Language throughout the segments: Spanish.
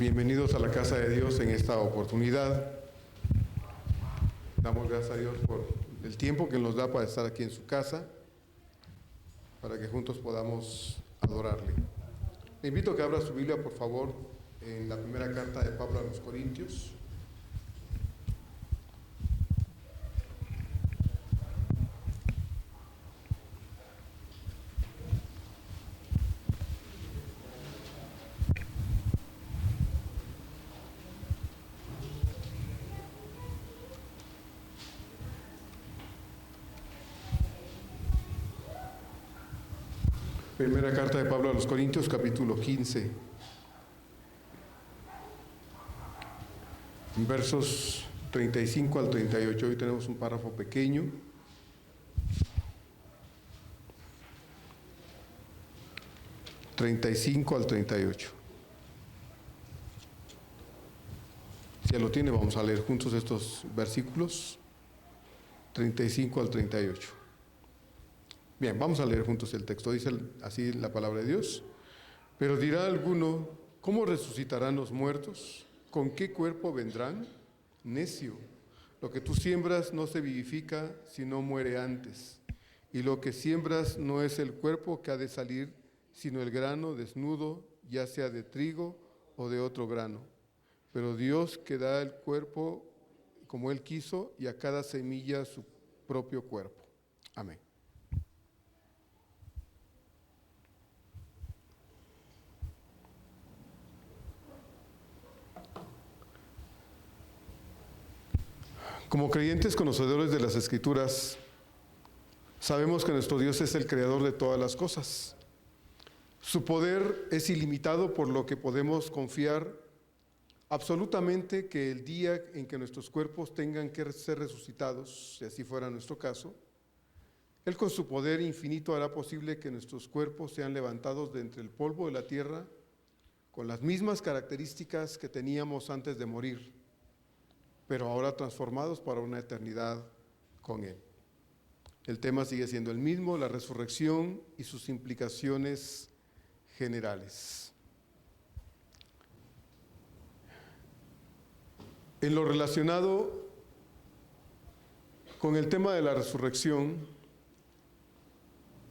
Bienvenidos a la casa de Dios en esta oportunidad. Damos gracias a Dios por el tiempo que nos da para estar aquí en su casa, para que juntos podamos adorarle. Le invito a que abra su Biblia, por favor, en la primera carta de Pablo a los Corintios. Primera carta de Pablo a los Corintios, capítulo 15, versos 35 al 38. Hoy tenemos un párrafo pequeño. ...35 al 38. Si ya lo tiene, vamos a leer juntos estos versículos, 35 al 38. Bien, vamos a leer juntos el texto. Dice así la palabra de Dios. Pero dirá alguno: ¿cómo resucitarán los muertos? ¿Con qué cuerpo vendrán? Necio, lo que tú siembras no se vivifica, sino muere antes. Y lo que siembras no es el cuerpo que ha de salir, sino el grano desnudo, ya sea de trigo o de otro grano. Pero Dios que da el cuerpo como Él quiso, y a cada semilla su propio cuerpo. Amén. Como creyentes conocedores de las Escrituras, sabemos que nuestro Dios es el creador de todas las cosas. Su poder es ilimitado, por lo que podemos confiar absolutamente que el día en que nuestros cuerpos tengan que ser resucitados, si así fuera nuestro caso, Él con su poder infinito hará posible que nuestros cuerpos sean levantados de entre el polvo de la tierra con las mismas características que teníamos antes de morir, pero ahora transformados para una eternidad con Él. El tema sigue siendo el mismo: la resurrección y sus implicaciones generales. En lo relacionado con el tema de la resurrección,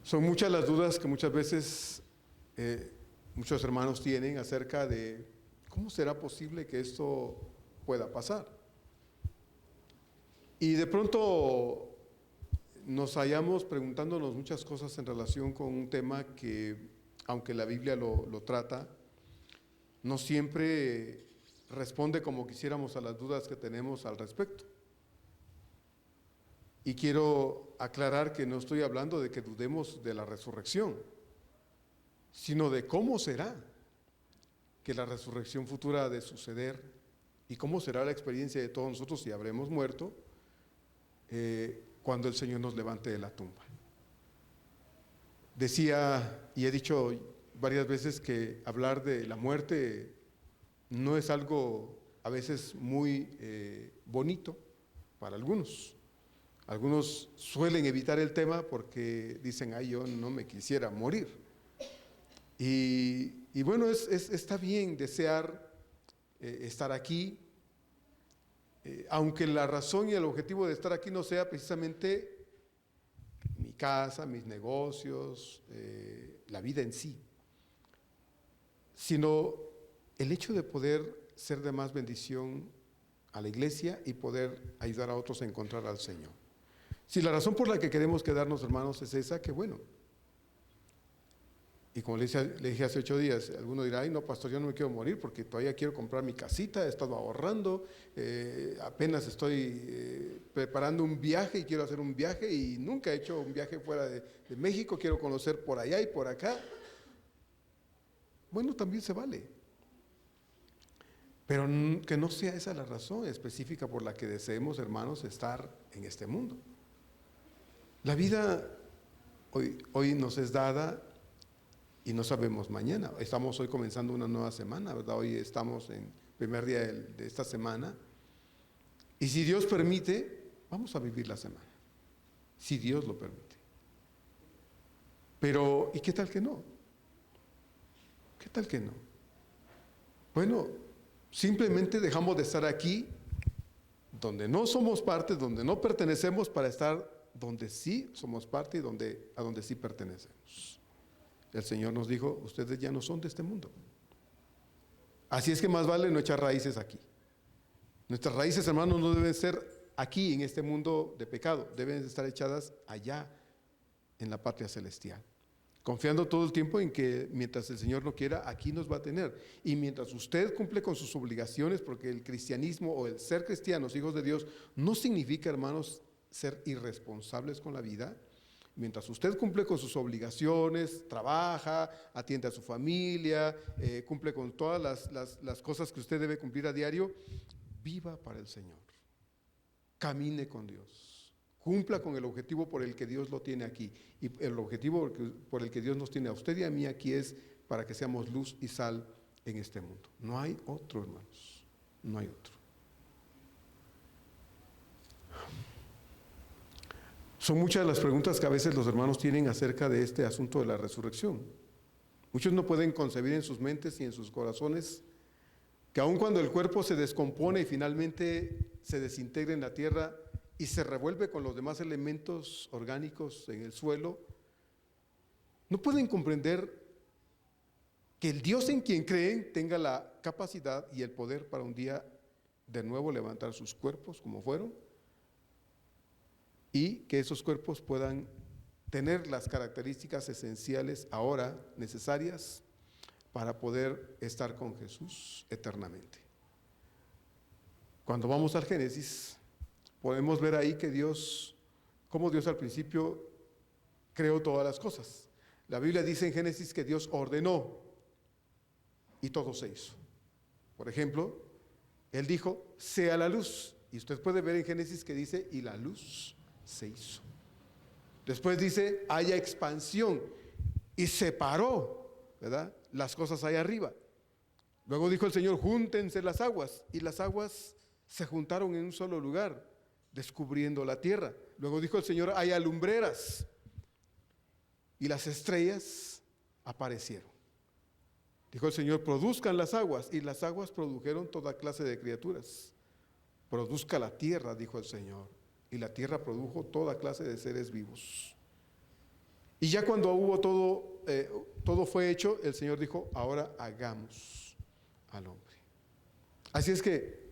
son muchas las dudas que muchas veces muchos hermanos tienen acerca de cómo será posible que esto pueda pasar. Y de pronto nos hallamos preguntándonos muchas cosas en relación con un tema que, aunque la Biblia lo trata, no siempre responde como quisiéramos a las dudas que tenemos al respecto. Y quiero aclarar que no estoy hablando de que dudemos de la resurrección, sino de cómo será que la resurrección futura ha de suceder y cómo será la experiencia de todos nosotros si habremos muerto cuando el Señor nos levante de la tumba. Decía, y he dicho varias veces, que hablar de la muerte no es algo a veces muy bonito para algunos. Algunos suelen evitar el tema porque dicen: ay, yo no me quisiera morir. Y bueno, está bien desear estar aquí, aunque la razón y el objetivo de estar aquí no sea precisamente mi casa, mis negocios, la vida en sí, sino el hecho de poder ser de más bendición a la iglesia y poder ayudar a otros a encontrar al Señor. Si la razón por la que queremos quedarnos, hermanos, es esa, que bueno. Y como le dije hace 8 días, alguno dirá: ay, no, pastor, yo no me quiero morir porque todavía quiero comprar mi casita, he estado ahorrando, apenas estoy preparando un viaje y quiero hacer un viaje y nunca he hecho un viaje fuera de México, quiero conocer por allá y por acá. Bueno, también se vale, pero que no sea esa la razón específica por la que deseemos, hermanos, estar en este mundo. La vida hoy nos es dada y no sabemos mañana. Estamos hoy comenzando una nueva semana, ¿verdad? Hoy estamos en el primer día de esta semana. Y si Dios permite, vamos a vivir la semana. Si Dios lo permite. Pero, ¿y qué tal que no? ¿Qué tal que no? Bueno, Simplemente dejamos de estar aquí, donde no somos parte, donde no pertenecemos, para estar donde sí somos parte y a donde sí pertenecemos. El Señor nos dijo, ustedes ya no son de este mundo. Así es que más vale no echar raíces aquí. Nuestras raíces, hermanos, no deben ser aquí en este mundo de pecado, deben estar echadas allá en la patria celestial, confiando todo el tiempo en que mientras el Señor no quiera, aquí nos va a tener. Y mientras usted cumple con sus obligaciones, porque el cristianismo o el ser cristianos, hijos de Dios, no significa, hermanos, ser irresponsables con la vida. Mientras usted cumple con sus obligaciones, trabaja, atiende a su familia, cumple con todas las cosas que usted debe cumplir a diario, viva para el Señor, camine con Dios, cumpla con el objetivo por el que Dios lo tiene aquí. Y el objetivo por el que Dios nos tiene a usted y a mí aquí es para que seamos luz y sal en este mundo. No hay otro, hermanos, no hay otro. Son muchas las preguntas que a veces los hermanos tienen acerca de este asunto de la resurrección. Muchos no pueden concebir en sus mentes y en sus corazones que aun cuando el cuerpo se descompone y finalmente se desintegra en la tierra y se revuelve con los demás elementos orgánicos en el suelo, no pueden comprender que el Dios en quien creen tenga la capacidad y el poder para un día de nuevo levantar sus cuerpos como fueron, y que esos cuerpos puedan tener las características esenciales ahora necesarias para poder estar con Jesús eternamente. Cuando vamos al Génesis, podemos ver ahí que cómo Dios al principio creó todas las cosas. La Biblia dice en Génesis que Dios ordenó y todo se hizo. Por ejemplo, Él dijo, sea la luz. Y usted puede ver en Génesis que dice, y la luz se hizo. Después dice, haya expansión, y separó, ¿verdad?, las cosas ahí arriba. Luego dijo el Señor, júntense las aguas, y las aguas se juntaron en un solo lugar, descubriendo la tierra. Luego dijo el Señor, haya lumbreras, y las estrellas aparecieron. Dijo el Señor, produzcan las aguas, y las aguas produjeron toda clase de criaturas. Produzca la tierra, dijo el Señor, y la tierra produjo toda clase de seres vivos. Y ya cuando hubo todo fue hecho, el Señor dijo, ahora hagamos al hombre. Así es que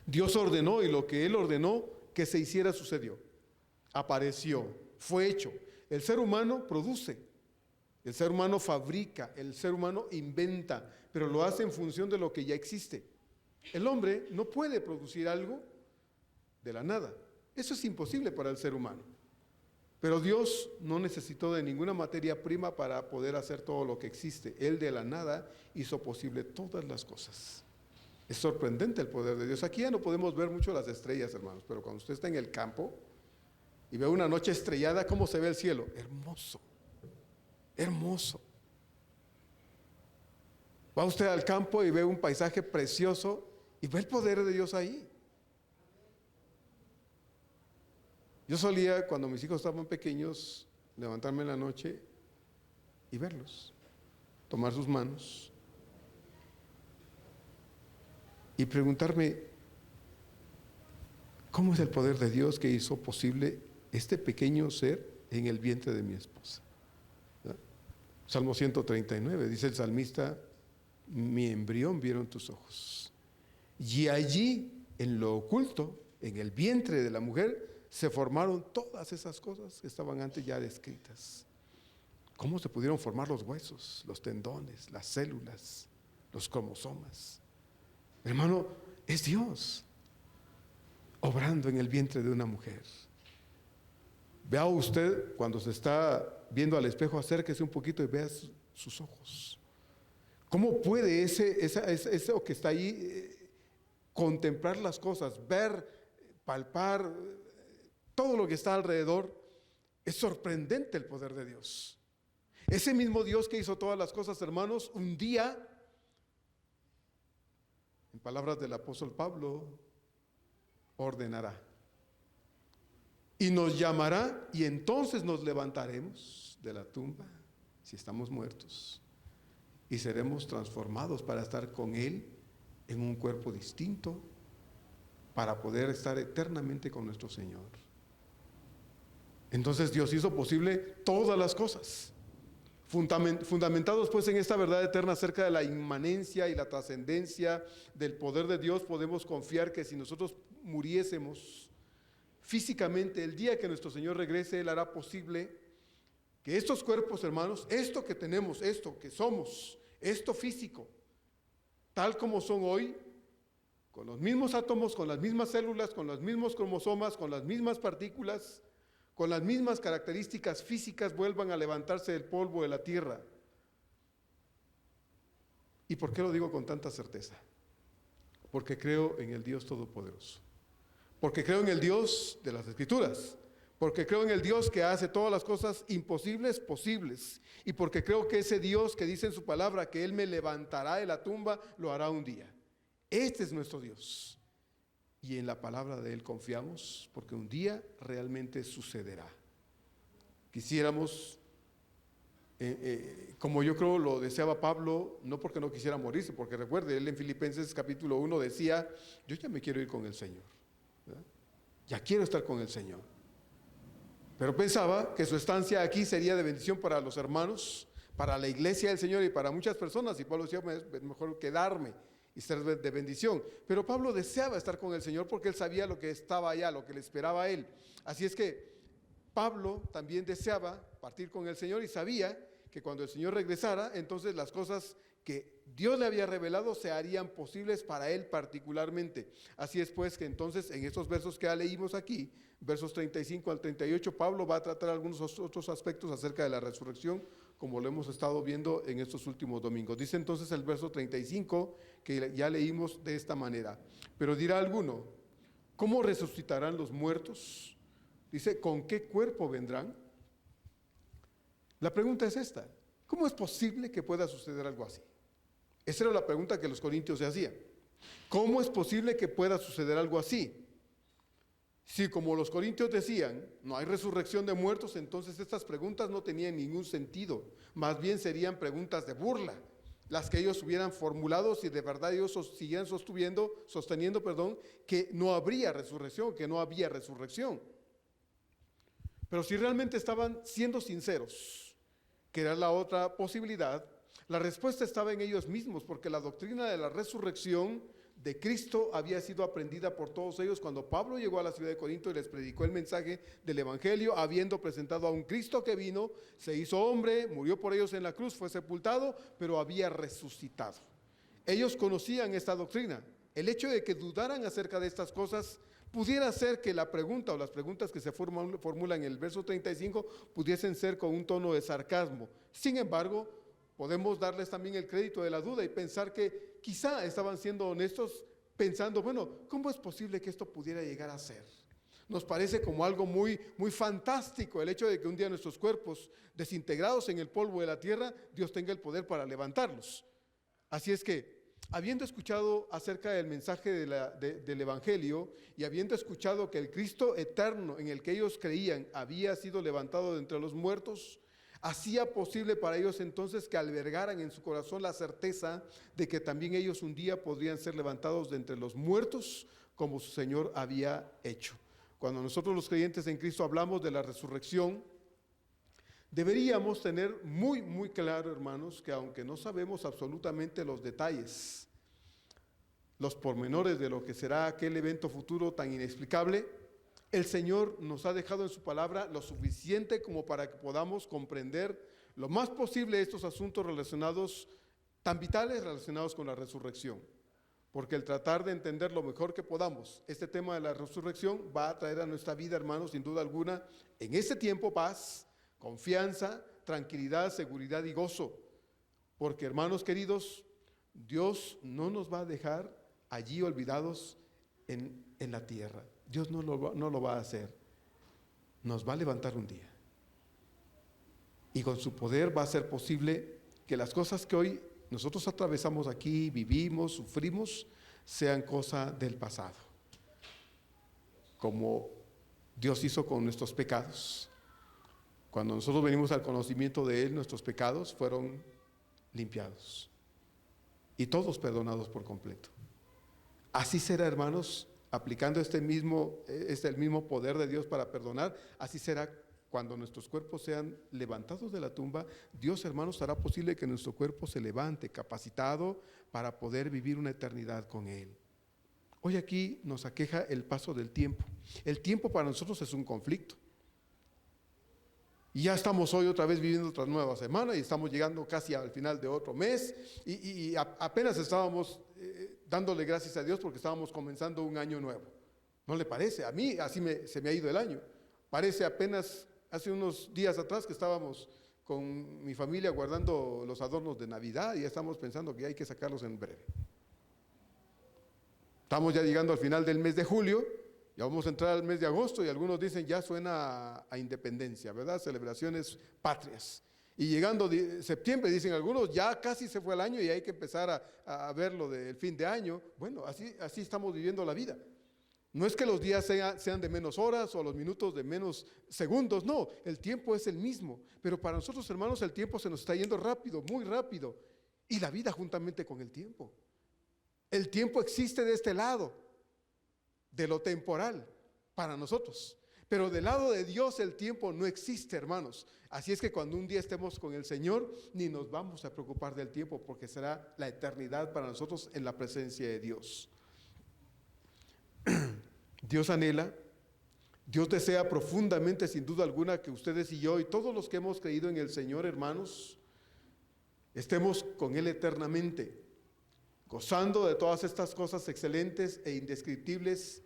Dios ordenó, y lo que Él ordenó que se hiciera sucedió. Apareció, fue hecho. El ser humano produce, el ser humano fabrica, el ser humano inventa, pero lo hace en función de lo que ya existe. El hombre no puede producir algo de la nada. Eso es imposible para el ser humano. Pero Dios no necesitó de ninguna materia prima para poder hacer todo lo que existe. Él de la nada hizo posible todas las cosas. Es sorprendente el poder de Dios. Aquí ya no podemos ver mucho las estrellas, hermanos, pero cuando usted está en el campo y ve una noche estrellada, ¿cómo se ve el cielo? Hermoso, hermoso. Va usted al campo y ve un paisaje precioso y ve el poder de Dios ahí. Yo solía, cuando mis hijos estaban pequeños, levantarme en la noche y verlos, tomar sus manos y preguntarme, ¿cómo es el poder de Dios que hizo posible este pequeño ser en el vientre de mi esposa? ¿Verdad? Salmo 139, dice el salmista, mi embrión vieron tus ojos. Y allí, en lo oculto, en el vientre de la mujer, se formaron todas esas cosas que estaban antes ya descritas. ¿Cómo se pudieron formar los huesos, los tendones, las células, los cromosomas? Hermano, es Dios obrando en el vientre de una mujer. Vea usted, cuando se está viendo al espejo, acérquese un poquito y vea sus ojos. ¿Cómo puede eso que está ahí contemplar las cosas, ver, palpar todo lo que está alrededor? Es sorprendente el poder de Dios. Ese mismo Dios que hizo todas las cosas, hermanos, un día, en palabras del apóstol Pablo, ordenará y nos llamará, y entonces nos levantaremos de la tumba si estamos muertos y seremos transformados para estar con Él en un cuerpo distinto para poder estar eternamente con nuestro Señor. Entonces Dios hizo posible todas las cosas. Fundamentados pues en esta verdad eterna acerca de la inmanencia y la trascendencia del poder de Dios, podemos confiar que si nosotros muriésemos físicamente, el día que nuestro Señor regrese, Él hará posible que estos cuerpos, hermanos, esto que tenemos, esto que somos, esto físico, tal como son hoy, con los mismos átomos, con las mismas células, con los mismos cromosomas, con las mismas partículas, con las mismas características físicas, vuelvan a levantarse del polvo de la tierra. ¿Y por qué lo digo con tanta certeza? Porque creo en el Dios Todopoderoso. Porque creo en el Dios de las Escrituras. Porque creo en el Dios que hace todas las cosas imposibles posibles. Y porque creo que ese Dios que dice en su palabra que Él me levantará de la tumba, lo hará un día. Este es nuestro Dios. Y en la palabra de Él confiamos, porque un día realmente sucederá. Quisiéramos, como yo creo lo deseaba Pablo, no porque no quisiera morirse, porque recuerde, él en Filipenses capítulo 1 decía, yo ya me quiero ir con el Señor, ¿verdad? Ya quiero estar con el Señor. Pero pensaba que su estancia aquí sería de bendición para los hermanos, para la iglesia del Señor y para muchas personas, y Pablo decía, es mejor quedarme y ser de bendición. Pero Pablo deseaba estar con el Señor porque él sabía lo que estaba allá, lo que le esperaba a él. Así es que Pablo también deseaba partir con el Señor y sabía que cuando el Señor regresara, entonces las cosas que Dios le había revelado se harían posibles para él particularmente. Así es pues que entonces en estos versos que ya leímos aquí, versos 35 al 38, Pablo va a tratar algunos otros aspectos acerca de la resurrección, como lo hemos estado viendo en estos últimos domingos. Dice entonces el verso 35, que ya leímos de esta manera: pero dirá alguno, ¿cómo resucitarán los muertos? Dice, ¿con qué cuerpo vendrán? La pregunta es esta: ¿cómo es posible que pueda suceder algo así? Esa era la pregunta que los corintios se hacían. ¿Cómo es posible que pueda suceder algo así? Si, como los corintios decían, no hay resurrección de muertos, entonces estas preguntas no tenían ningún sentido. Más bien serían preguntas de burla, las que ellos hubieran formulado si de verdad ellos siguieran sosteniendo, que no habría resurrección, que no había resurrección. Pero si realmente estaban siendo sinceros, que era la otra posibilidad, la respuesta estaba en ellos mismos, porque la doctrina de la resurrección de Cristo había sido aprendida por todos ellos cuando Pablo llegó a la ciudad de Corinto y les predicó el mensaje del Evangelio, habiendo presentado a un Cristo que vino, se hizo hombre, murió por ellos en la cruz, fue sepultado, pero había resucitado. Ellos conocían esta doctrina. El hecho de que dudaran acerca de estas cosas pudiera ser que la pregunta o las preguntas que se formulan en el verso 35 pudiesen ser con un tono de sarcasmo. Sin embargo, podemos darles también el crédito de la duda y pensar que quizá estaban siendo honestos pensando, bueno, ¿cómo es posible que esto pudiera llegar a ser? Nos parece como algo muy, muy fantástico el hecho de que un día nuestros cuerpos desintegrados en el polvo de la tierra, Dios tenga el poder para levantarlos. Así es que, habiendo escuchado acerca del mensaje del Evangelio y habiendo escuchado que el Cristo eterno en el que ellos creían había sido levantado de entre los muertos, hacía posible para ellos entonces que albergaran en su corazón la certeza de que también ellos un día podrían ser levantados de entre los muertos como su Señor había hecho. Cuando nosotros los creyentes en Cristo hablamos de la resurrección, deberíamos tener muy, muy claro, hermanos, que aunque no sabemos absolutamente los detalles, los pormenores de lo que será aquel evento futuro tan inexplicable, el Señor nos ha dejado en su palabra lo suficiente como para que podamos comprender lo más posible estos asuntos relacionados, tan vitales relacionados con la resurrección. Porque el tratar de entender lo mejor que podamos este tema de la resurrección va a traer a nuestra vida, hermanos, sin duda alguna, en este tiempo paz, confianza, tranquilidad, seguridad y gozo. Porque, hermanos queridos, Dios no nos va a dejar allí olvidados en la tierra. Dios no lo va a hacer. Nos va a levantar un día. Y con su poder va a ser posible que las cosas que hoy nosotros atravesamos aquí, vivimos, sufrimos, sean cosa del pasado. Como Dios hizo con nuestros pecados. Cuando nosotros venimos al conocimiento de Él, nuestros pecados fueron limpiados. Y todos perdonados por completo. Así será, hermanos, aplicando el mismo poder de Dios para perdonar, así será cuando nuestros cuerpos sean levantados de la tumba. Dios, hermanos, hará posible que nuestro cuerpo se levante, capacitado para poder vivir una eternidad con Él. Hoy aquí nos aqueja el paso del tiempo. El tiempo para nosotros es un conflicto. Y ya estamos hoy otra vez viviendo otra nueva semana y estamos llegando casi al final de otro mes y apenas estábamos dándole gracias a Dios porque estábamos comenzando un año nuevo. ¿No le parece? A mí así se me ha ido el año. Parece apenas hace unos días atrás que estábamos con mi familia guardando los adornos de Navidad y ya estamos pensando que hay que sacarlos en breve. Estamos ya llegando al final del mes de julio, ya vamos a entrar al mes de agosto y algunos dicen ya suena a independencia, ¿verdad? Celebraciones patrias. Y llegando septiembre, dicen algunos, ya casi se fue el año y hay que empezar a ver lo del fin de año. Bueno, así estamos viviendo la vida. No es que los días sean de menos horas o los minutos de menos segundos, no, el tiempo es el mismo. Pero para nosotros, hermanos, el tiempo se nos está yendo rápido, muy rápido. Y la vida juntamente con el tiempo. El tiempo existe de este lado, de lo temporal, para nosotros. Pero del lado de Dios el tiempo no existe, hermanos. Así es que cuando un día estemos con el Señor, ni nos vamos a preocupar del tiempo, porque será la eternidad para nosotros en la presencia de Dios. Dios anhela, Dios desea profundamente, sin duda alguna, que ustedes y yo y todos los que hemos creído en el Señor, hermanos, estemos con Él eternamente, gozando de todas estas cosas excelentes e indescriptibles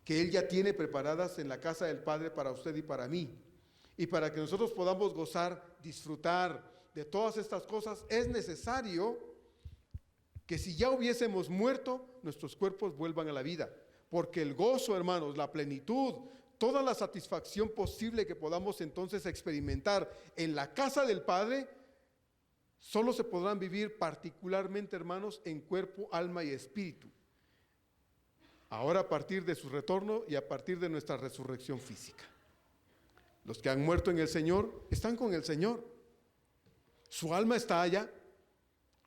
que Él ya tiene preparadas en la casa del Padre para usted y para mí. Y para que nosotros podamos gozar, disfrutar de todas estas cosas, es necesario que si ya hubiésemos muerto, nuestros cuerpos vuelvan a la vida. Porque el gozo, hermanos, la plenitud, toda la satisfacción posible que podamos entonces experimentar en la casa del Padre, solo se podrán vivir particularmente, hermanos, en cuerpo, alma y espíritu. Ahora a partir de su retorno y a partir de nuestra resurrección física. Los que han muerto en el Señor están con el Señor. Su alma está allá,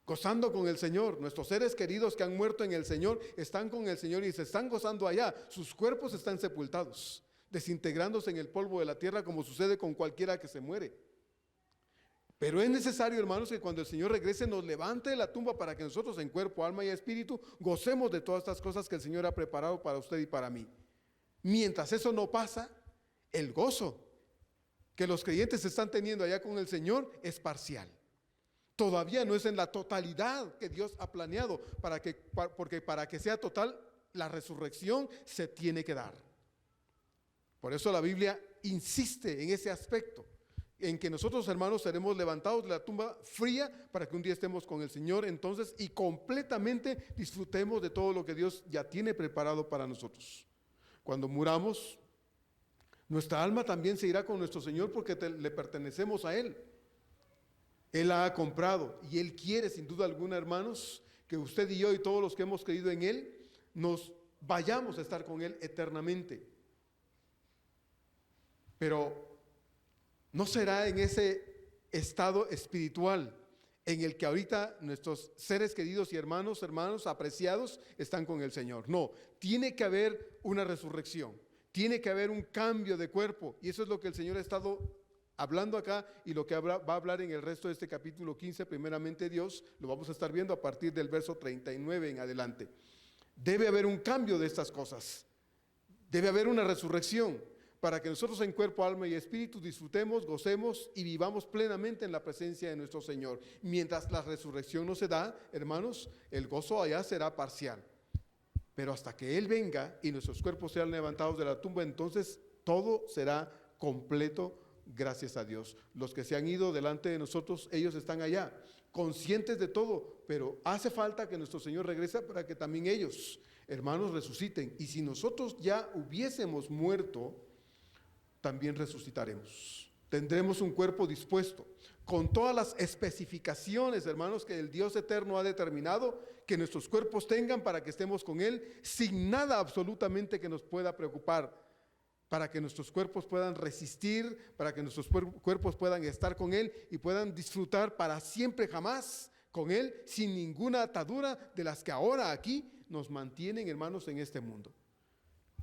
gozando con el Señor. Nuestros seres queridos que han muerto en el Señor están con el Señor y se están gozando allá. Sus cuerpos están sepultados, desintegrándose en el polvo de la tierra como sucede con cualquiera que se muere. Pero es necesario, hermanos, que cuando el Señor regrese nos levante de la tumba para que nosotros en cuerpo, alma y espíritu gocemos de todas estas cosas que el Señor ha preparado para usted y para mí. Mientras eso no pasa, el gozo que los creyentes están teniendo allá con el Señor es parcial. Todavía no es en la totalidad que Dios ha planeado, porque para que sea total, la resurrección se tiene que dar. Por eso la Biblia insiste en ese aspecto, en que nosotros, hermanos, seremos levantados de la tumba fría para que un día estemos con el Señor entonces y completamente disfrutemos de todo lo que Dios ya tiene preparado para nosotros. Cuando muramos, nuestra alma también se irá con nuestro Señor porque le pertenecemos a Él. Él la ha comprado y Él quiere, sin duda alguna, hermanos, que usted y yo y todos los que hemos creído en Él nos vayamos a estar con Él eternamente. Pero no será en ese estado espiritual en el que ahorita nuestros seres queridos y hermanos apreciados están con el Señor. No, tiene que haber una resurrección, tiene que haber un cambio de cuerpo y eso es lo que el Señor ha estado hablando acá y lo que va a hablar en el resto de este capítulo 15, primeramente Dios, lo vamos a estar viendo a partir del verso 39 en adelante. Debe haber un cambio de estas cosas, debe haber una resurrección para que nosotros en cuerpo, alma y espíritu disfrutemos, gocemos y vivamos plenamente en la presencia de nuestro Señor. Mientras la resurrección no se da, hermanos, el gozo allá será parcial. Pero hasta que Él venga y nuestros cuerpos sean levantados de la tumba, entonces todo será completo. Gracias a Dios. Los que se han ido delante de nosotros, ellos están allá, conscientes de todo, pero hace falta que nuestro Señor regrese para que también ellos, hermanos, resuciten. Y si nosotros ya hubiésemos muerto, también resucitaremos. Tendremos un cuerpo dispuesto, con todas las especificaciones, hermanos, que el Dios eterno ha determinado que nuestros cuerpos tengan para que estemos con Él, sin nada absolutamente que nos pueda preocupar. Para que nuestros cuerpos puedan resistir, para que nuestros cuerpos puedan estar con Él y puedan disfrutar para siempre jamás con Él, sin ninguna atadura de las que ahora aquí nos mantienen, hermanos, en este mundo.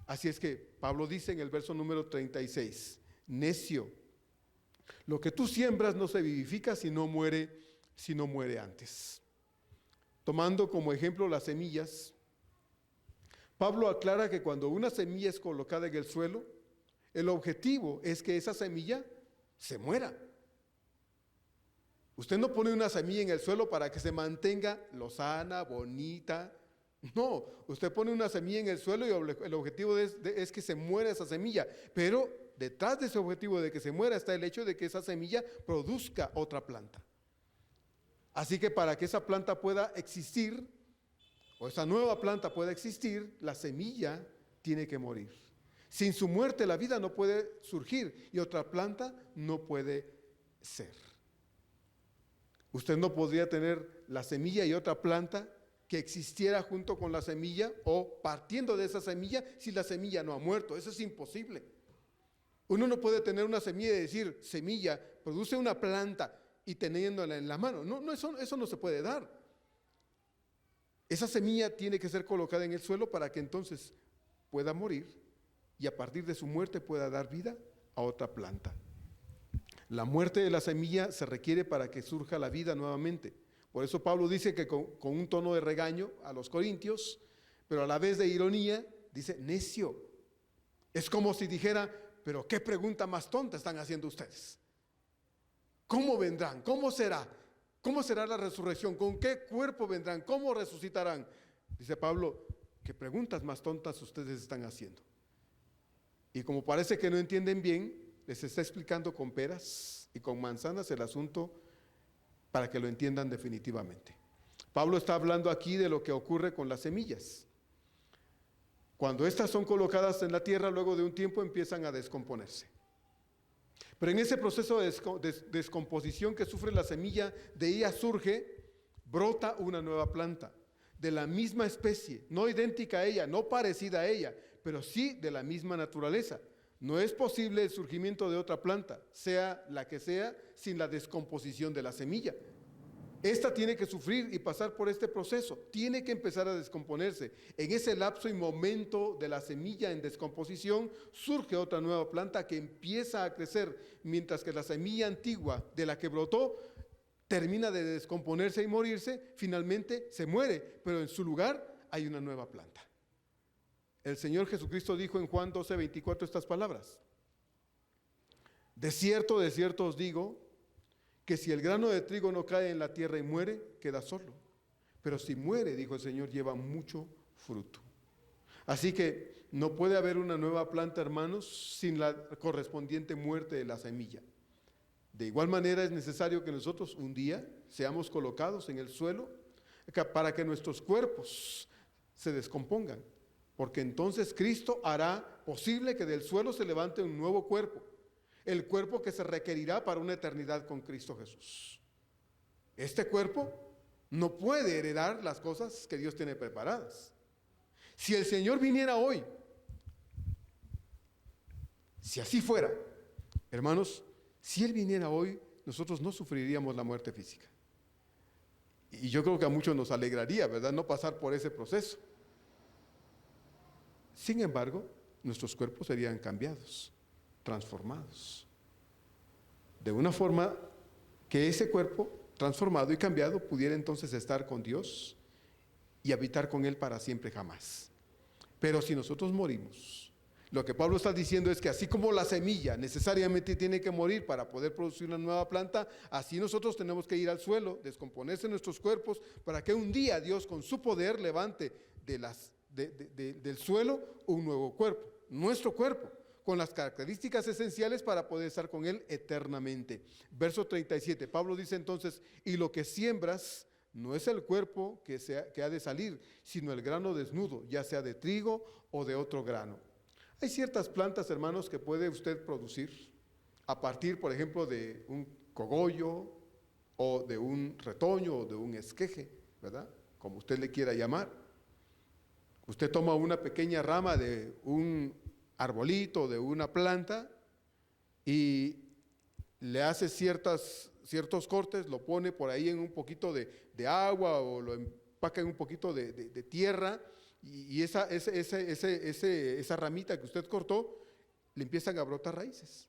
Así es que Pablo dice en el verso número 36, necio, lo que tú siembras no se vivifica si no muere antes. Tomando como ejemplo las semillas, Pablo aclara que cuando una semilla es colocada en el suelo, el objetivo es que esa semilla se muera. Usted no pone una semilla en el suelo para que se mantenga lozana, bonita. No, usted pone una semilla en el suelo y el objetivo es que se muera esa semilla. Pero detrás de ese objetivo de que se muera está el hecho de que esa semilla produzca otra planta. Así que para que esa planta pueda existir, o esa nueva planta pueda existir, la semilla tiene que morir. Sin su muerte la vida no puede surgir y otra planta no puede ser. Usted no podría tener la semilla y otra planta que existiera junto con la semilla o partiendo de esa semilla si la semilla no ha muerto. Eso es imposible. Uno no puede tener una semilla y decir, semilla, produce una planta y teniéndola en la mano. No, eso no se puede dar. Esa semilla tiene que ser colocada en el suelo para que entonces pueda morir y a partir de su muerte pueda dar vida a otra planta. La muerte de la semilla se requiere para que surja la vida nuevamente. Por eso Pablo dice que con un tono de regaño a los corintios, pero a la vez de ironía, dice necio. Es como si dijera, pero qué pregunta más tonta están haciendo ustedes. ¿Cómo vendrán? ¿Cómo será? ¿Cómo será la resurrección? ¿Con qué cuerpo vendrán? ¿Cómo resucitarán? Dice Pablo, qué preguntas más tontas ustedes están haciendo. Y como parece que no entienden bien, les está explicando con peras y con manzanas el asunto para que lo entiendan definitivamente. Pablo está hablando aquí de lo que ocurre con las semillas. Cuando estas son colocadas en la tierra, luego de un tiempo empiezan a descomponerse. Pero en ese proceso de descomposición que sufre la semilla, de ella brota una nueva planta, de la misma especie, no idéntica a ella, no parecida a ella, pero sí de la misma naturaleza. No es posible el surgimiento de otra planta, sea la que sea, sin la descomposición de la semilla. Esta tiene que sufrir y pasar por este proceso, tiene que empezar a descomponerse. En ese lapso y momento de la semilla en descomposición, surge otra nueva planta que empieza a crecer, mientras que la semilla antigua de la que brotó termina de descomponerse y morirse, finalmente se muere, pero en su lugar hay una nueva planta. El Señor Jesucristo dijo en Juan 12:24 estas palabras: de cierto os digo, que si el grano de trigo no cae en la tierra y muere, queda solo. Pero si muere, dijo el Señor, lleva mucho fruto. Así que no puede haber una nueva planta, hermanos, sin la correspondiente muerte de la semilla. De igual manera es necesario que nosotros un día seamos colocados en el suelo para que nuestros cuerpos se descompongan. Porque entonces Cristo hará posible que del suelo se levante un nuevo cuerpo. El cuerpo que se requerirá para una eternidad con Cristo Jesús. Este cuerpo no puede heredar las cosas que Dios tiene preparadas. Si el Señor viniera hoy, si así fuera, hermanos, si Él viniera hoy, nosotros no sufriríamos la muerte física. Y yo creo que a muchos nos alegraría, ¿verdad?, no pasar por ese proceso. Sin embargo, nuestros cuerpos serían cambiados, transformados, de una forma que ese cuerpo transformado y cambiado pudiera entonces estar con Dios y habitar con Él para siempre jamás. Pero si nosotros morimos, lo que Pablo está diciendo es que así como la semilla necesariamente tiene que morir para poder producir una nueva planta, así nosotros tenemos que ir al suelo, descomponerse nuestros cuerpos, para que un día Dios con su poder levante del suelo un nuevo cuerpo, nuestro cuerpo, con las características esenciales para poder estar con Él eternamente. Verso 37, Pablo dice entonces, y lo que siembras no es el cuerpo que ha de salir, sino el grano desnudo, ya sea de trigo o de otro grano. Hay ciertas plantas, hermanos, que puede usted producir a partir, por ejemplo, de un cogollo o de un retoño o de un esqueje, ¿verdad?, como usted le quiera llamar. Usted toma una pequeña rama de un arbolito, de una planta, y le hace ciertos cortes, lo pone por ahí en un poquito de agua o lo empaca en un poquito de tierra, y esa ramita que usted cortó, le empiezan a brotar raíces.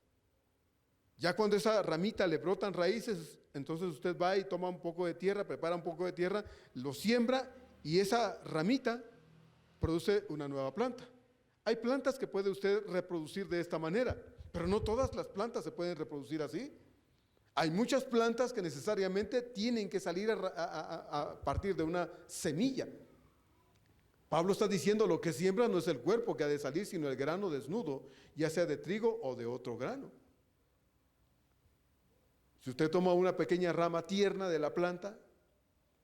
Ya cuando esa ramita le brotan raíces, entonces usted va y toma un poco de tierra, prepara un poco de tierra, lo siembra y esa ramita produce una nueva planta. Hay plantas que puede usted reproducir de esta manera, pero no todas las plantas se pueden reproducir así. Hay muchas plantas que necesariamente tienen que salir a partir de una semilla. Pablo está diciendo: lo que siembra no es el cuerpo que ha de salir, sino el grano desnudo, ya sea de trigo o de otro grano. Si usted toma una pequeña rama tierna de la planta,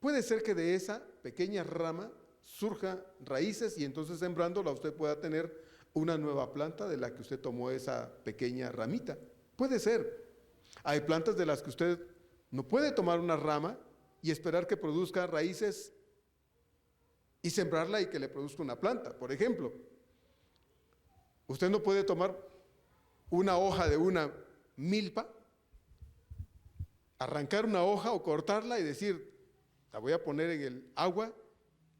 puede ser que de esa pequeña rama surjan raíces y entonces sembrándola usted pueda tener una nueva planta de la que usted tomó esa pequeña ramita. Puede ser. Hay plantas de las que usted no puede tomar una rama y esperar que produzca raíces y sembrarla y que le produzca una planta. Por ejemplo, usted no puede tomar una hoja de una milpa, arrancar una hoja o cortarla y decir: la voy a poner en el agua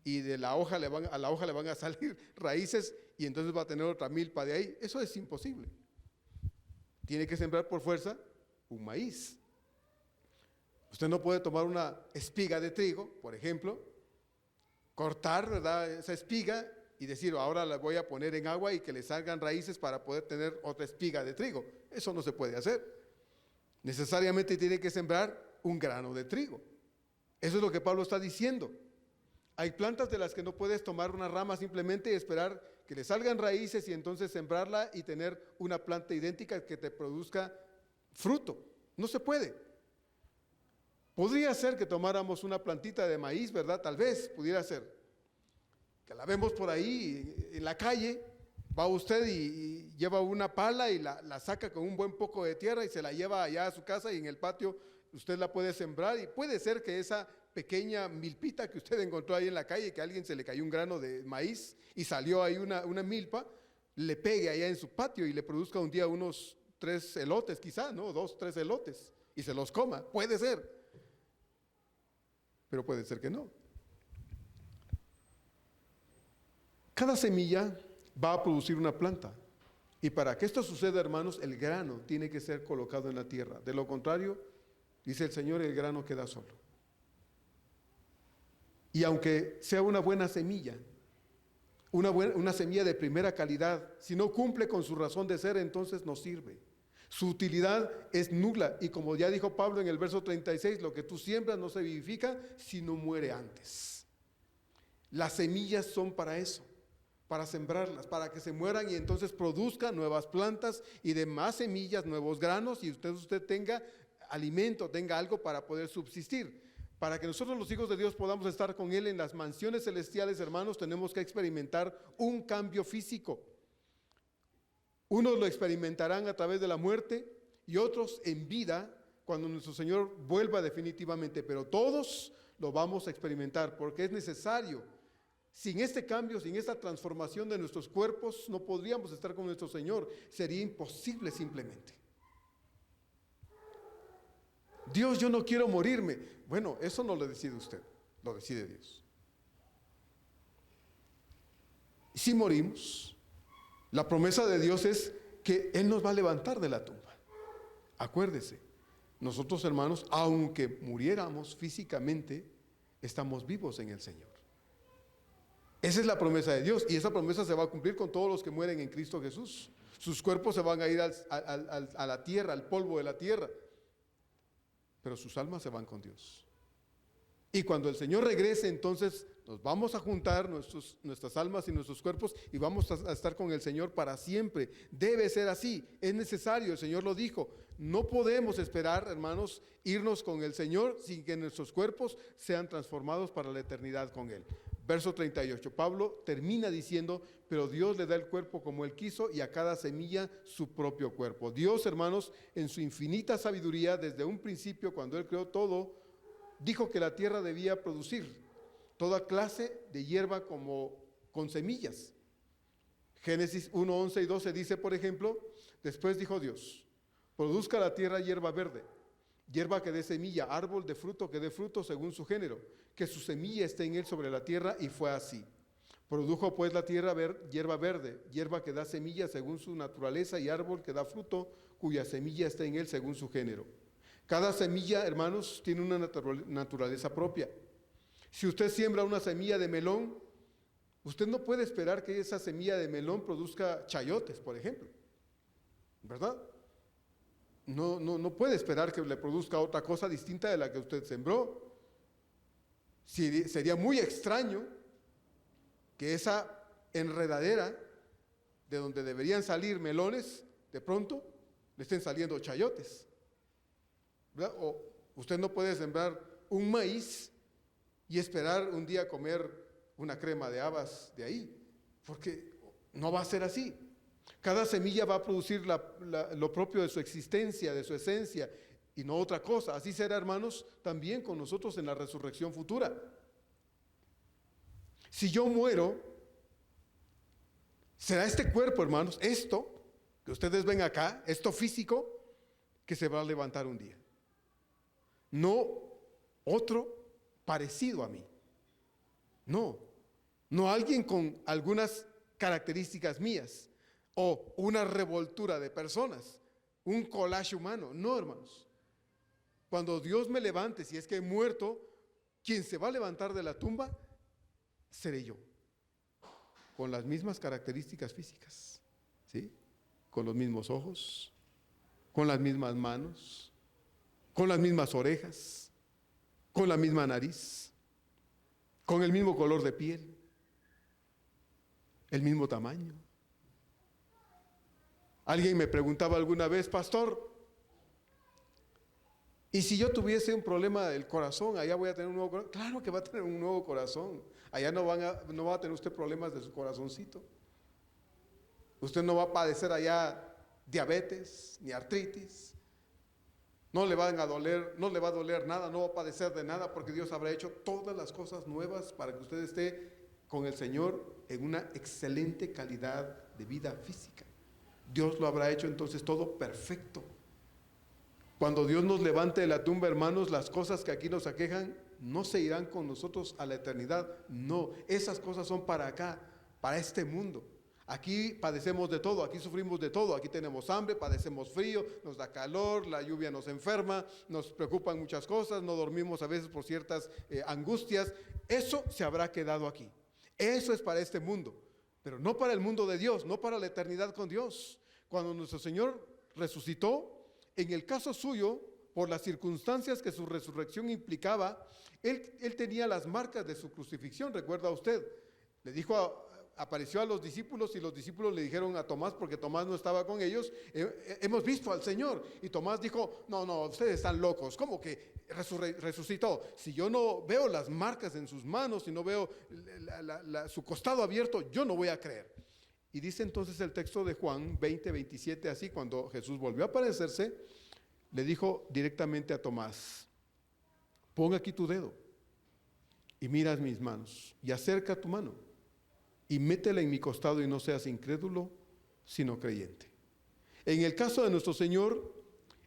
y de la hoja a la hoja le van a salir raíces y entonces va a tener otra milpa de ahí. Eso es imposible. Tiene que sembrar por fuerza un maíz. Usted no puede tomar una espiga de trigo, por ejemplo, cortar, ¿verdad?, esa espiga y decir: ahora la voy a poner en agua y que le salgan raíces para poder tener otra espiga de trigo. Eso no se puede hacer. Necesariamente tiene que sembrar un grano de trigo. Eso es lo que Pablo está diciendo. Hay plantas de las que no puedes tomar una rama simplemente y esperar que le salgan raíces y entonces sembrarla y tener una planta idéntica que te produzca fruto. No se puede. Podría ser que tomáramos una plantita de maíz, ¿verdad? Tal vez pudiera ser. Que la vemos por ahí en la calle, va usted y lleva una pala y la saca con un buen poco de tierra y se la lleva allá a su casa y en el patio usted la puede sembrar y puede ser que esa pequeña milpita que usted encontró ahí en la calle, que a alguien se le cayó un grano de maíz y salió ahí una milpa, le pegue allá en su patio y le produzca un día unos 3 elotes quizá, ¿no? 2, 3 elotes y se los coma. Puede ser, pero puede ser que no. Cada semilla va a producir una planta. Y para que esto suceda, hermanos, el grano tiene que ser colocado en la tierra. De lo contrario, dice el Señor, el grano queda solo. Y aunque sea una buena semilla, una semilla de primera calidad, si no cumple con su razón de ser, entonces no sirve. Su utilidad es nula. Y como ya dijo Pablo en el verso 36, lo que tú siembras no se vivifica, sino muere antes. Las semillas son para eso, para sembrarlas, para que se mueran y entonces produzcan nuevas plantas y de más semillas, nuevos granos, y usted tenga alimento, tenga algo para poder subsistir. Para que nosotros los hijos de Dios podamos estar con Él en las mansiones celestiales, hermanos, tenemos que experimentar un cambio físico. Unos lo experimentarán a través de la muerte y otros en vida cuando nuestro Señor vuelva definitivamente, pero todos lo vamos a experimentar porque es necesario. Sin este cambio, sin esta transformación de nuestros cuerpos, no podríamos estar con nuestro Señor. Sería imposible simplemente. Dios, yo no quiero morirme. Bueno, eso no lo decide usted, lo decide Dios. Si morimos, la promesa de Dios es que Él nos va a levantar de la tumba. Acuérdese, nosotros, hermanos, aunque muriéramos físicamente, estamos vivos en el Señor. Esa es la promesa de Dios y esa promesa se va a cumplir con todos los que mueren en Cristo Jesús. Sus cuerpos se van a ir a la tierra, al polvo de la tierra, pero sus almas se van con Dios. Y cuando el Señor regrese, entonces nos vamos a juntar nuestras almas y nuestros cuerpos y vamos a estar con el Señor para siempre. Debe ser así, es necesario, el Señor lo dijo. No podemos esperar, hermanos, irnos con el Señor sin que nuestros cuerpos sean transformados para la eternidad con Él. Verso 38, Pablo termina diciendo: pero Dios le da el cuerpo como Él quiso y a cada semilla su propio cuerpo. Dios, hermanos, en su infinita sabiduría, desde un principio, cuando Él creó todo, dijo que la tierra debía producir toda clase de hierba con semillas. Génesis 1, 11 y 12 dice, por ejemplo: después dijo Dios: produzca la tierra hierba verde, hierba que dé semilla, árbol de fruto que dé fruto según su género, que su semilla esté en él sobre la tierra, y fue así. Produjo pues la tierra hierba verde, hierba que da semilla según su naturaleza y árbol que da fruto, cuya semilla está en él según su género. Cada semilla, hermanos, tiene una naturaleza propia. Si usted siembra una semilla de melón, usted no puede esperar que esa semilla de melón produzca chayotes, por ejemplo, ¿verdad? No puede esperar que le produzca otra cosa distinta de la que usted sembró. Sería muy extraño que esa enredadera de donde deberían salir melones, de pronto le estén saliendo chayotes, ¿verdad? O usted no puede sembrar un maíz y esperar un día comer una crema de habas de ahí, porque no va a ser así. Cada semilla va a producir lo propio de su existencia, de su esencia, y no otra cosa. Así será, hermanos, también con nosotros en la resurrección futura. Si yo muero, será este cuerpo, hermanos, esto que ustedes ven acá, esto físico, que se va a levantar un día. No otro parecido a mí. No alguien con algunas características mías o una revoltura de personas, un collage humano. No, hermanos. Cuando Dios me levante, si es que he muerto, quien se va a levantar de la tumba seré yo, con las mismas características físicas, ¿sí? Con los mismos ojos, con las mismas manos, con las mismas orejas, con la misma nariz, con el mismo color de piel, el mismo tamaño. Alguien me preguntaba alguna vez, pastor, ¿y si yo tuviese un problema del corazón, allá voy a tener un nuevo corazón? Claro que va a tener un nuevo corazón. Allá no va a tener usted problemas de su corazoncito. Usted no va a padecer allá diabetes ni artritis. No le va a doler nada, no va a padecer de nada, porque Dios habrá hecho todas las cosas nuevas para que usted esté con el Señor en una excelente calidad de vida física. Dios lo habrá hecho entonces todo perfecto. Cuando Dios nos levante de la tumba, hermanos, las cosas que aquí nos aquejan no se irán con nosotros a la eternidad. No, esas cosas son para acá, para este mundo. Aquí padecemos de todo, aquí sufrimos de todo, aquí tenemos hambre, padecemos frío, nos da calor, la lluvia nos enferma, nos preocupan muchas cosas, no dormimos a veces por ciertas angustias. Eso se habrá quedado aquí. Eso es para este mundo, pero no para el mundo de Dios, no para la eternidad con Dios. Cuando nuestro Señor resucitó, en el caso suyo, por las circunstancias que su resurrección implicaba, él tenía las marcas de su crucifixión, ¿recuerda usted? Le dijo, apareció a los discípulos y los discípulos le dijeron a Tomás, porque Tomás no estaba con ellos, hemos visto al Señor. Y Tomás dijo, no, ustedes están locos, ¿cómo que resucitó? Si yo no veo las marcas en sus manos y no veo su costado abierto, yo no voy a creer. Y dice entonces el texto de Juan 20:27 así: cuando Jesús volvió a aparecerse, le dijo directamente a Tomás, pon aquí tu dedo y miras mis manos, y acerca tu mano y métela en mi costado, y no seas incrédulo, sino creyente. En el caso de nuestro Señor,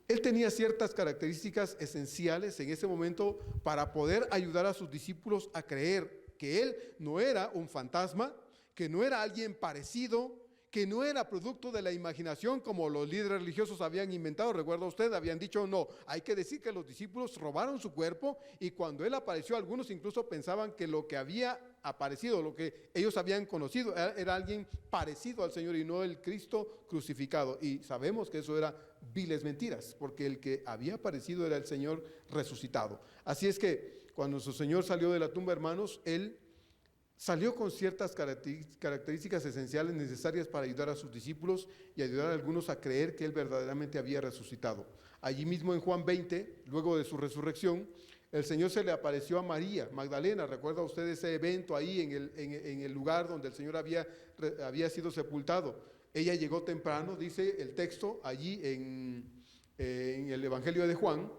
Él tenía ciertas características esenciales en ese momento para poder ayudar a sus discípulos a creer que Él no era un fantasma, que no era alguien parecido, que no era producto de la imaginación como los líderes religiosos habían inventado. Recuerda usted, habían dicho, no, hay que decir que los discípulos robaron su cuerpo, y cuando Él apareció, algunos incluso pensaban que lo que había aparecido, lo que ellos habían conocido, era alguien parecido al Señor y no el Cristo crucificado. Y sabemos que eso era viles mentiras, porque el que había aparecido era el Señor resucitado. Así es que cuando su Señor salió de la tumba, hermanos, Él salió con ciertas características esenciales necesarias para ayudar a sus discípulos y ayudar a algunos a creer que Él verdaderamente había resucitado. Allí mismo en Juan 20, luego de su resurrección, el Señor se le apareció a María Magdalena. ¿Recuerda usted ese evento ahí en el lugar donde el Señor había sido sepultado? Ella llegó temprano, dice el texto, allí en el Evangelio de Juan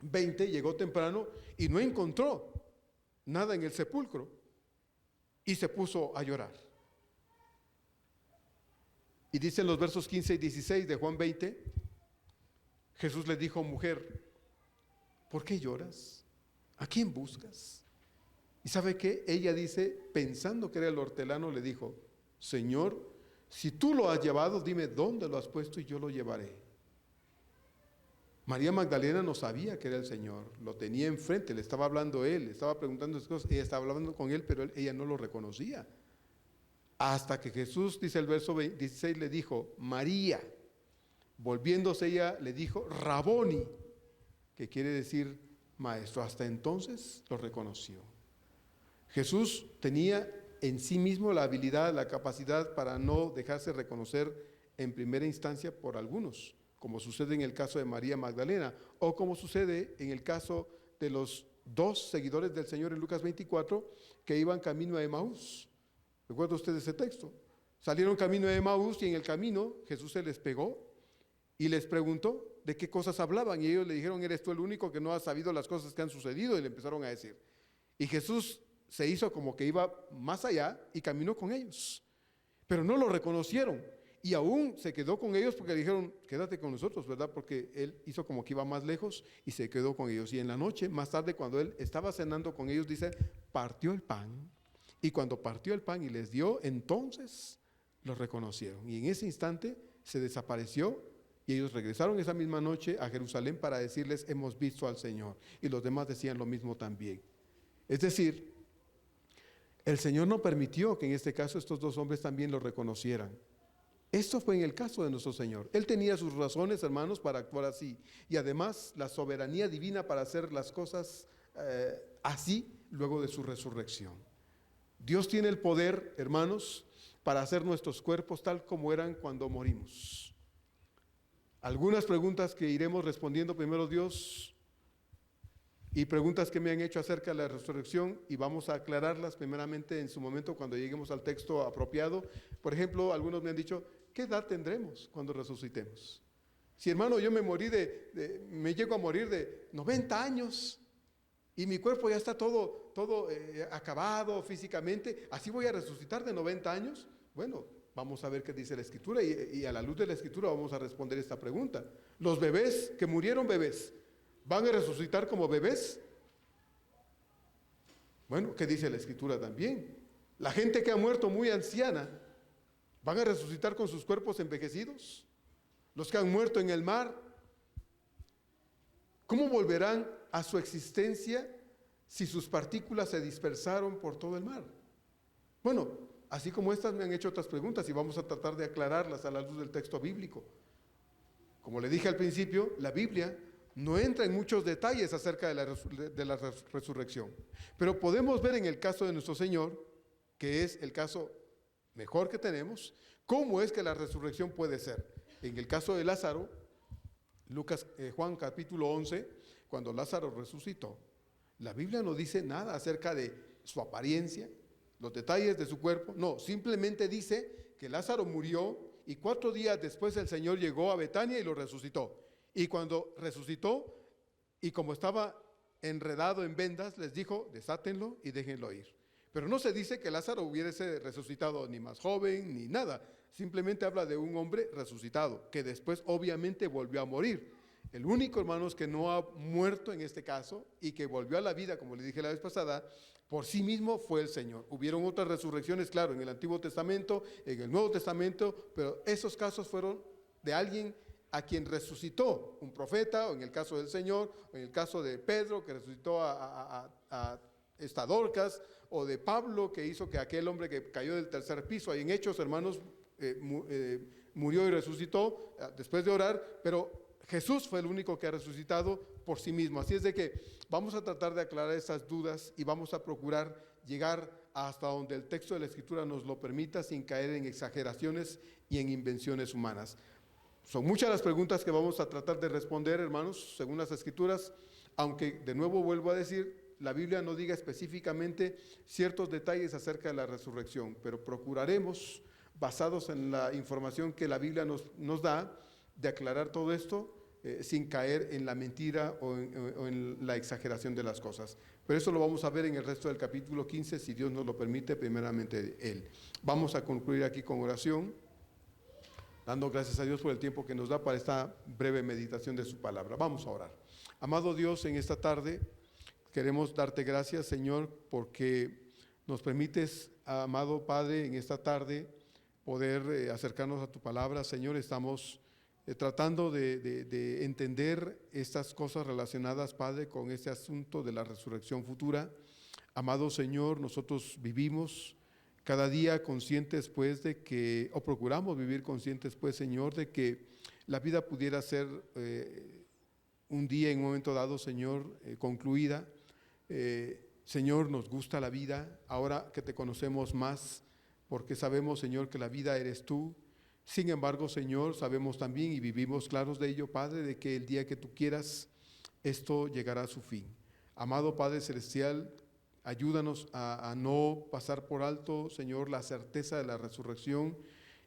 20, llegó temprano y no encontró nada en el sepulcro. Y se puso a llorar. Y dicen los versos 15 y 16 de Juan 20, Jesús le dijo, mujer, ¿por qué lloras? ¿A quién buscas? ¿Y sabe qué? Ella dice, pensando que era el hortelano, le dijo, Señor, si tú lo has llevado, dime dónde lo has puesto y yo lo llevaré. María Magdalena no sabía que era el Señor, lo tenía enfrente, le estaba hablando él, le estaba preguntando esas cosas, ella estaba hablando con él, pero ella no lo reconocía. Hasta que Jesús, dice el verso 16, le dijo, María. Volviéndose ella, le dijo, Raboni, que quiere decir maestro. Hasta entonces lo reconoció. Jesús tenía en sí mismo la habilidad, la capacidad para no dejarse reconocer en primera instancia por algunos, como sucede en el caso de María Magdalena, o como sucede en el caso de los dos seguidores del Señor en Lucas 24, que iban camino a Emaús. ¿Recuerda usted ese texto? Salieron camino a Emaús y en el camino Jesús se les pegó y les preguntó de qué cosas hablaban, y ellos le dijeron, eres tú el único que no has sabido las cosas que han sucedido, y le empezaron a decir. Y Jesús se hizo como que iba más allá y caminó con ellos, pero no lo reconocieron. Y aún se quedó con ellos porque le dijeron, quédate con nosotros, ¿verdad? Porque él hizo como que iba más lejos y se quedó con ellos. Y en la noche, más tarde, cuando él estaba cenando con ellos, dice, partió el pan. Y cuando partió el pan y les dio, entonces los reconocieron. Y en ese instante se desapareció y ellos regresaron esa misma noche a Jerusalén para decirles, hemos visto al Señor. Y los demás decían lo mismo también. Es decir, el Señor no permitió que en este caso estos dos hombres también lo reconocieran. Esto fue en el caso de nuestro Señor. Él tenía sus razones, hermanos, para actuar así. Y además la soberanía divina para hacer las cosas así luego de su resurrección. Dios tiene el poder, hermanos, para hacer nuestros cuerpos tal como eran cuando morimos. Algunas preguntas que iremos respondiendo primero Dios y preguntas que me han hecho acerca de la resurrección, y vamos a aclararlas primeramente en su momento cuando lleguemos al texto apropiado. Por ejemplo, algunos me han dicho, ¿qué edad tendremos cuando resucitemos? Si, hermano, yo me me llego a morir de 90 años y mi cuerpo ya está todo acabado físicamente, ¿así voy a resucitar de 90 años? Bueno, vamos a ver qué dice la Escritura y a la luz de la Escritura vamos a responder esta pregunta. Los bebés que murieron bebés, ¿van a resucitar como bebés? Bueno, ¿qué dice la Escritura también? La gente que ha muerto muy anciana, ¿van a resucitar con sus cuerpos envejecidos? Los que han muerto en el mar, ¿cómo volverán a su existencia si sus partículas se dispersaron por todo el mar? Bueno, así como estas me han hecho otras preguntas y vamos a tratar de aclararlas a la luz del texto bíblico. Como le dije al principio, la Biblia no entra en muchos detalles acerca de la resurrección, pero podemos ver en el caso de nuestro Señor, que es el caso mejor que tenemos, cómo es que la resurrección puede ser. En el caso de Lázaro, Juan capítulo 11, cuando Lázaro resucitó, la Biblia no dice nada acerca de su apariencia, los detalles de su cuerpo, no, simplemente dice que Lázaro murió y 4 días después el Señor llegó a Betania y lo resucitó. Y cuando resucitó, y como estaba enredado en vendas, les dijo, desátenlo y déjenlo ir. Pero no se dice que Lázaro hubiese resucitado ni más joven ni nada. Simplemente habla de un hombre resucitado, que después obviamente volvió a morir. El único, hermanos, que no ha muerto en este caso y que volvió a la vida, como le dije la vez pasada, por sí mismo fue el Señor. Hubieron otras resurrecciones, claro, en el Antiguo Testamento, en el Nuevo Testamento, pero esos casos fueron de alguien a quien resucitó, un profeta, o en el caso del Señor, o en el caso de Pedro, que resucitó a Dorcas, o de Pablo, que hizo que aquel hombre que cayó del tercer piso, ahí en Hechos, hermanos, murió y resucitó después de orar, pero Jesús fue el único que ha resucitado por sí mismo. Así es de que vamos a tratar de aclarar esas dudas y vamos a procurar llegar hasta donde el texto de la Escritura nos lo permita sin caer en exageraciones y en invenciones humanas. Son muchas las preguntas que vamos a tratar de responder, hermanos, según las Escrituras, aunque de nuevo vuelvo a decir, la Biblia no diga específicamente ciertos detalles acerca de la resurrección, pero procuraremos, basados en la información que la Biblia nos da, de aclarar todo esto sin caer en la mentira o en la exageración de las cosas. Pero eso lo vamos a ver en el resto del capítulo 15, si Dios nos lo permite, primeramente Él. Vamos a concluir aquí con oración, dando gracias a Dios por el tiempo que nos da para esta breve meditación de su palabra. Vamos a orar. Amado Dios, en esta tarde Queremos darte gracias, Señor, porque nos permites, amado Padre, en esta tarde poder acercarnos a tu palabra. Señor, estamos tratando de entender estas cosas relacionadas, Padre, con este asunto de la resurrección futura. Amado Señor, nosotros vivimos cada día conscientes, pues, de que, o procuramos vivir conscientes, pues, Señor, de que la vida pudiera ser un día, en un momento dado, Señor, concluida. Señor, nos gusta la vida, ahora que te conocemos más, porque sabemos, Señor, que la vida eres tú. Sin embargo, Señor, sabemos también y vivimos claros de ello, Padre, de que el día que tú quieras, esto llegará a su fin. Amado Padre Celestial, ayúdanos a no pasar por alto, Señor, la certeza de la resurrección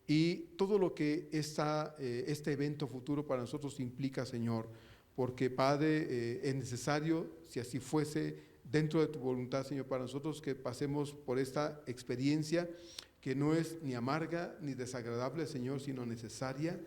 y todo lo que este evento futuro para nosotros implica, Señor, porque, Padre, es necesario, si así fuese, dentro de tu voluntad, Señor, para nosotros que pasemos por esta experiencia que no es ni amarga ni desagradable, Señor, sino necesaria,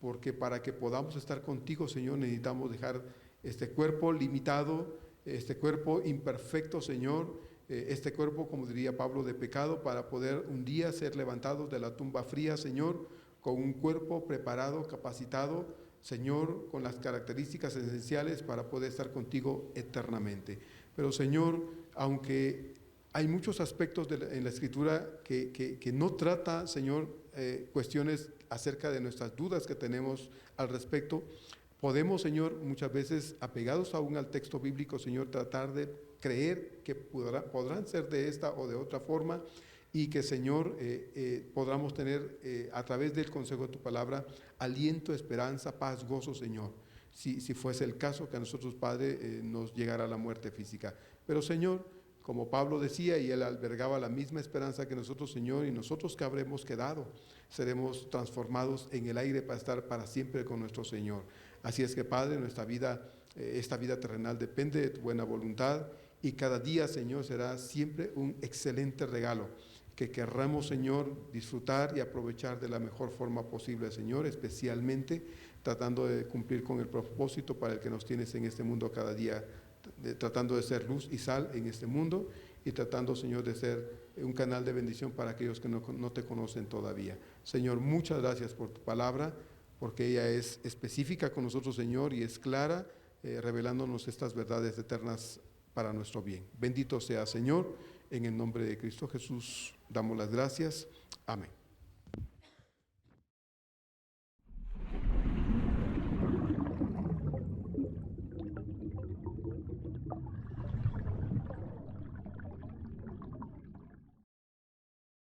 porque para que podamos estar contigo, Señor, necesitamos dejar este cuerpo limitado, este cuerpo imperfecto, Señor, este cuerpo, como diría Pablo, de pecado, para poder un día ser levantados de la tumba fría, Señor, con un cuerpo preparado, capacitado, Señor, con las características esenciales para poder estar contigo eternamente. Pero, Señor, aunque hay muchos aspectos en la Escritura que no trata, Señor, cuestiones acerca de nuestras dudas que tenemos al respecto, podemos, Señor, muchas veces, apegados aún al texto bíblico, Señor, tratar de creer que podrán ser de esta o de otra forma y que, Señor, podamos tener a través del consejo de tu palabra aliento, esperanza, paz, gozo, Señor, si fuese el caso que a nosotros, Padre, nos llegara la muerte física. Pero, Señor, como Pablo decía, y él albergaba la misma esperanza que nosotros, Señor, y nosotros que habremos quedado, seremos transformados en el aire para estar para siempre con nuestro Señor. Así es que, Padre, nuestra vida, esta vida terrenal depende de tu buena voluntad y cada día, Señor, será siempre un excelente regalo que querramos, Señor, disfrutar y aprovechar de la mejor forma posible, Señor, especialmente tratando de cumplir con el propósito para el que nos tienes en este mundo cada día, tratando de ser luz y sal en este mundo y tratando, Señor, de ser un canal de bendición para aquellos que no te conocen todavía. Señor, muchas gracias por tu palabra, porque ella es específica con nosotros, Señor, y es clara, revelándonos estas verdades eternas para nuestro bien. Bendito sea, Señor, en el nombre de Cristo Jesús damos las gracias. Amén.